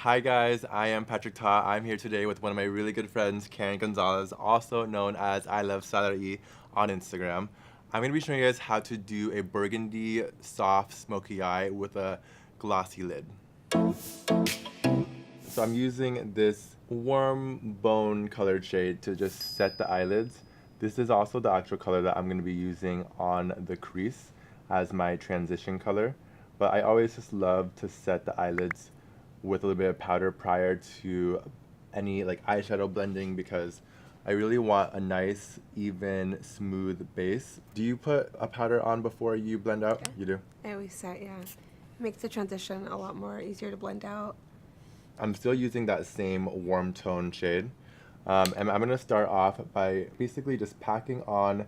Hi guys, I am Patrick Ta. I'm here today with one of my really good friends, Karen Gonzalez, also known as iluvsarahii on Instagram. I'm going to be showing you guys how to do a burgundy soft smoky eye with a glossy lid. So I'm using this warm bone colored shade to just set the eyelids. This is also the actual color that I'm going to be using on the crease as my transition color. But I always just love to set the eyelids with a little bit of powder prior to any like eyeshadow blending because I really want a nice, even, smooth base. Do you put a powder on before you blend out? Yeah. You do? I always set, yeah. Makes the transition a lot more easier to blend out. I'm still using that same warm tone shade. And I'm going to start off by basically just packing on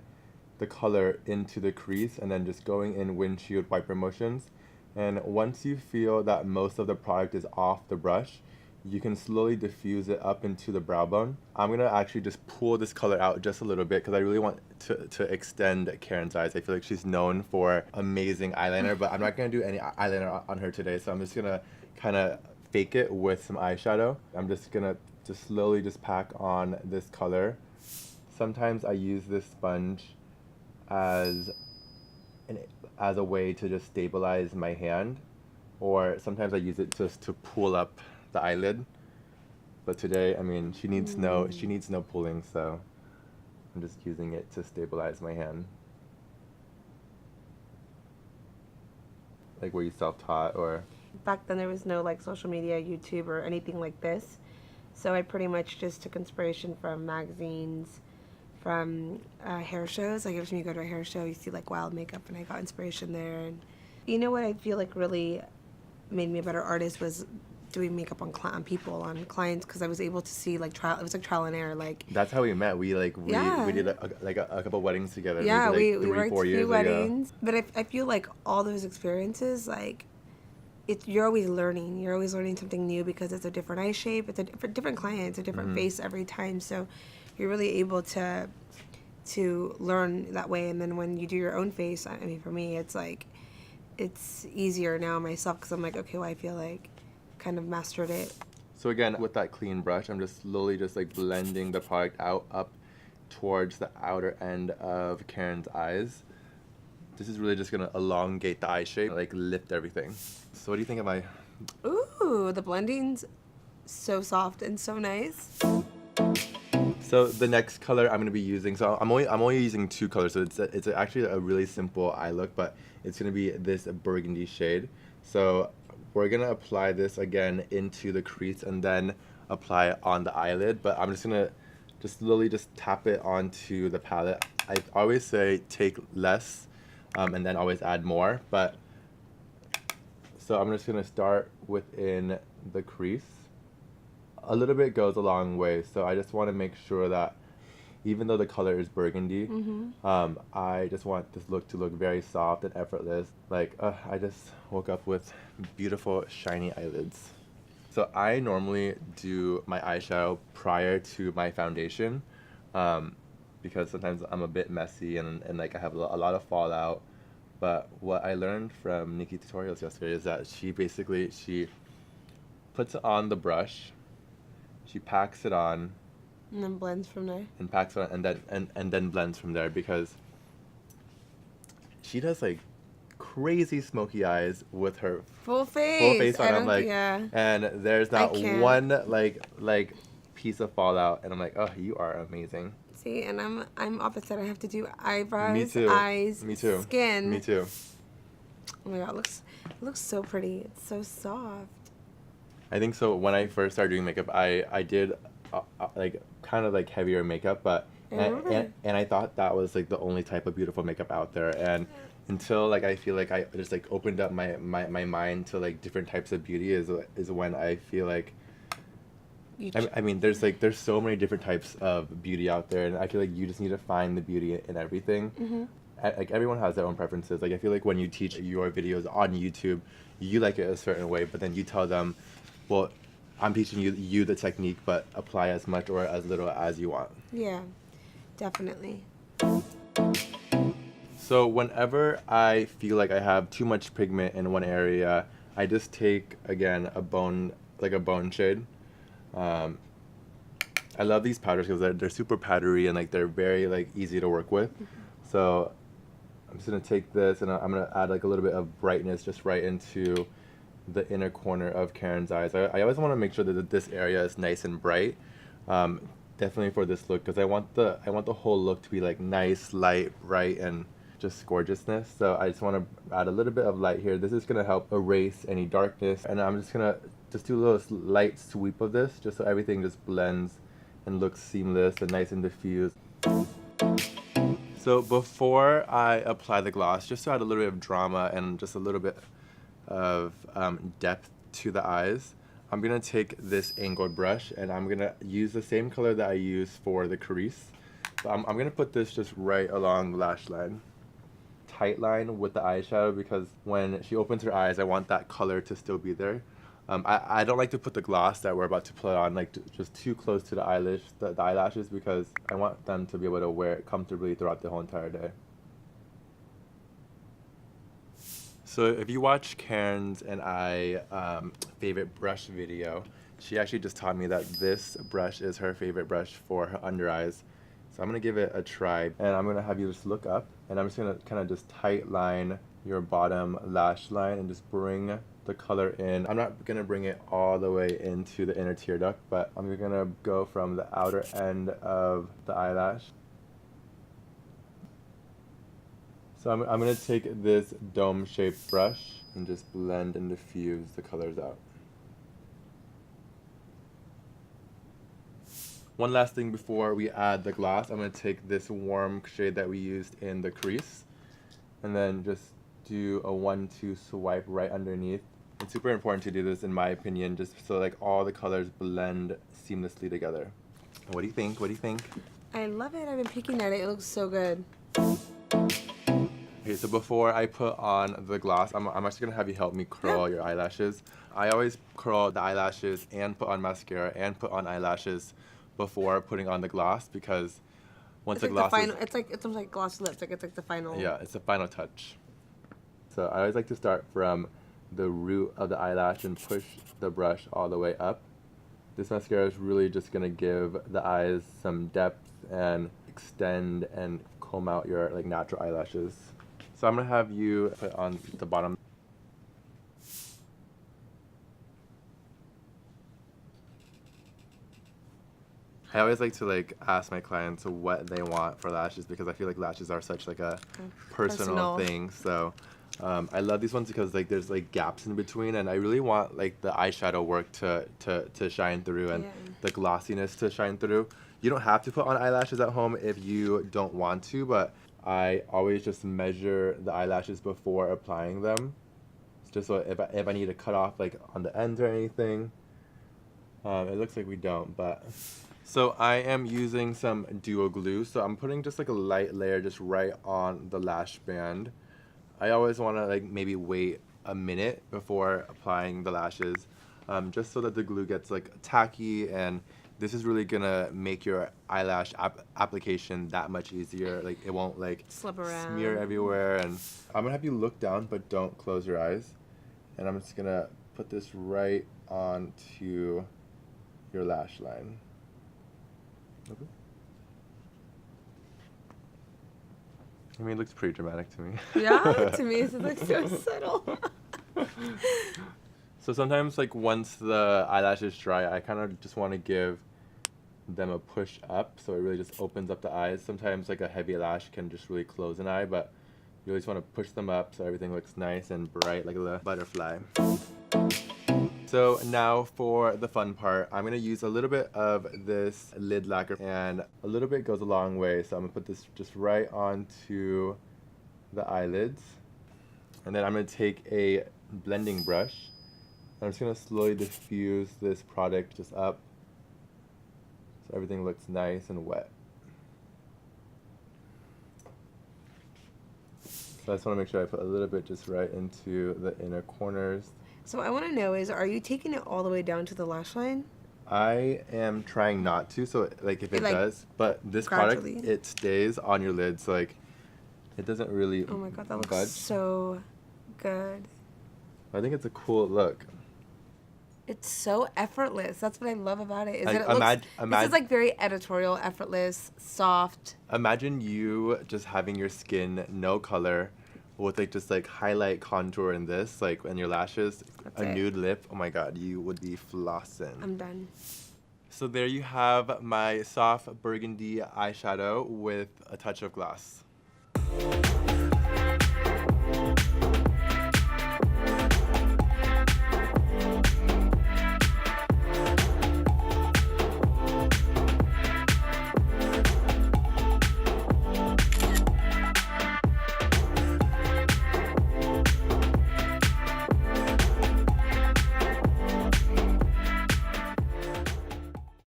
the color into the crease and then just going in windshield wiper motions. And once you feel that most of the product is off the brush, you can slowly diffuse it up into the brow bone. I'm going to actually just pull this color out just a little bit because I really want to extend Karen's eyes. I feel like she's known for amazing eyeliner, but I'm not going to do any eyeliner on her today, so I'm just going to kind of fake it with some eyeshadow. I'm just going to slowly just pack on this color. Sometimes I use this sponge as a way to just stabilize my hand, or sometimes I use it just to pull up the eyelid. But today, I mean, she needs no pulling, so I'm just using it to stabilize my hand. Like, were you self-taught or? Back then there was no like social media, YouTube, or anything like this. So I pretty much just took inspiration from magazines, from hair shows. Like every time you go to a hair show, you see like wild makeup, and I got inspiration there. And you know what I feel like really made me a better artist was doing makeup on clients, because I was able to see like trial. It was like trial and error. Like That's how we met. We did a couple weddings together. Yeah, maybe we like worked 3-4 a years few weddings. ago. But I feel like all those experiences, like you're always learning. You're always learning something new because it's a different eye shape. It's a different client. It's a different face every time. So you're really able to learn that way. And then when you do your own face, I mean, for me, it's like it's easier now myself because I'm like, okay, well, I feel like kind of mastered it. So again, with that clean brush, I'm just slowly just like blending the product out up towards the outer end of Karen's eyes. This is really just gonna elongate the eye shape, like lift everything. So what do you think of my? Ooh, the blending's so soft and so nice. So the next color I'm gonna be using, so I'm only using 2 colors, so it's actually a really simple eye look, but it's gonna be this burgundy shade. So we're gonna apply this again into the crease and then apply it on the eyelid, but I'm just gonna slowly tap it onto the palette. I always say take less and then always add more, but so I'm just gonna start within the crease. A little bit goes a long way, so I just want to make sure that even though the color is burgundy, I just want this look to look very soft and effortless. Like, I just woke up with beautiful shiny eyelids. So I normally do my eyeshadow prior to my foundation because sometimes I'm a bit messy and like I have a lot of fallout. But what I learned from Nikki Tutorials yesterday is that she puts it on the brush, she packs it on, And then blends from there. and packs it on, and then blends from there, because she does like crazy smoky eyes with her Full face. on. I'm like, yeah. and there's not can't. one like piece of fallout, and I'm like, oh, you are amazing. See, and I'm opposite. I have to do eyebrows, Me too. eyes, Me too. skin. Me too. Oh my god, it looks so pretty. It's so soft. I think so. When I first started doing makeup, I did like kind of like heavier makeup, but and I thought that was like the only type of beautiful makeup out there. And until like I feel like I just like opened up my mind to like different types of beauty is when I feel like I mean there's so many different types of beauty out there, and I feel like you just need to find the beauty in everything. Like everyone has their own preferences. Like I feel like when you teach your videos on YouTube, you like it a certain way, but then you tell them, well, I'm teaching you the technique, but apply as much or as little as you want. Yeah, definitely. So whenever I feel like I have too much pigment in one area, I just take, again, a bone like a bone shade. Um, I love these powders because they're super powdery and like they're very like easy to work with. So I'm just gonna take this and I'm gonna add like a little bit of brightness just right into the inner corner of Karen's eyes. I always want to make sure that this area is nice and bright. Um, Definitely for this look because I want the whole look to be like nice, light, bright, and just gorgeousness. So I just want to add a little bit of light here. This is gonna help erase any darkness, and I'm just gonna just do a little light sweep of this just so everything just blends and looks seamless and nice and diffused. So before I apply the gloss, just to add a little bit of drama and just a little bit of depth to the eyes, I'm going to take this angled brush and I'm going to use the same color that I use for the crease. So I'm going to put this just right along the lash line. Tight line with the eyeshadow because when she opens her eyes, I want that color to still be there. I don't like to put the gloss that we're about to put on like just too close to the eyelashes because I want them to be able to wear it comfortably throughout the whole entire day. So if you watch Karen's and I favorite brush video, she actually just taught me that this brush is her favorite brush for her under eyes. So I'm going to give it a try and I'm going to have you just look up and I'm just going to kind of just tight line your bottom lash line and just bring the color in. I'm not going to bring it all the way into the inner tear duct, but I'm going to go from the outer end of the eyelash. So I'm going to take this dome-shaped brush and just blend and diffuse the colors out. One last thing before we add the gloss, I'm going to take this warm shade that we used in the crease and then just do a 1-2 swipe right underneath. It's super important to do this in my opinion, just so like all the colors blend seamlessly together. What do you think? What do you think? I love it. I've been peeking at it. It looks so good. Okay, so before I put on the gloss, I'm actually going to have you help me curl your eyelashes. I always curl the eyelashes and put on mascara and put on eyelashes before putting on the gloss because once the gloss is... It's almost like glossy lips. Like it's like the final... Yeah, it's the final touch. So I always like to start from the root of the eyelash and push the brush all the way up. This mascara is really just going to give the eyes some depth and extend and comb out your like natural eyelashes. So I'm going to have you put on the bottom. I always like to like ask my clients what they want for lashes because I feel like lashes are such like a personal thing. So I love these ones because like there's like gaps in between and I really want like the eyeshadow work to shine through and the glossiness to shine through. You don't have to put on eyelashes at home if you don't want to, but I always just measure the eyelashes before applying them. Just so if I need to cut off like on the ends or anything. It looks like we don't, but... So I am using some duo glue. So I'm putting just like a light layer just right on the lash band. I always want to like maybe wait a minute before applying the lashes, just so that the glue gets like tacky, and this is really gonna make your eyelash application that much easier. Like it won't like slip around, smear everywhere. And I'm gonna have you look down, but don't close your eyes. And I'm just gonna put this right onto your lash line. Okay. I mean, it looks pretty dramatic to me. Yeah, to me it looks so subtle. So sometimes, like, once the eyelashes dry, I kind of just want to give them a push up, so it really just opens up the eyes. Sometimes, like, a heavy lash can just really close an eye, but you always want to push them up so everything looks nice and bright like a butterfly. So now for the fun part, I'm going to use a little bit of this lid lacquer, and a little bit goes a long way. So I'm going to put this just right onto the eyelids. And then I'm going to take a blending brush. I'm just going to slowly diffuse this product just up so everything looks nice and wet. So I just want to make sure I put a little bit just right into the inner corners. So what I want to know is, are you taking it all the way down to the lash line? I am trying not to, so like if it does, but this gradually. product, it stays on your lids, so like it doesn't really Oh my god, that looks budge. so good. I think it's a cool look. It's so effortless. That's what I love about it. Is Like, that it looks. This is imag- like very editorial, effortless, soft. Imagine you just having your skin no color, with like just like highlight contour in this, like and your lashes, That's a it. nude lip. Oh my god, you would be flossing. I'm done. So there you have my soft burgundy eyeshadow with a touch of gloss.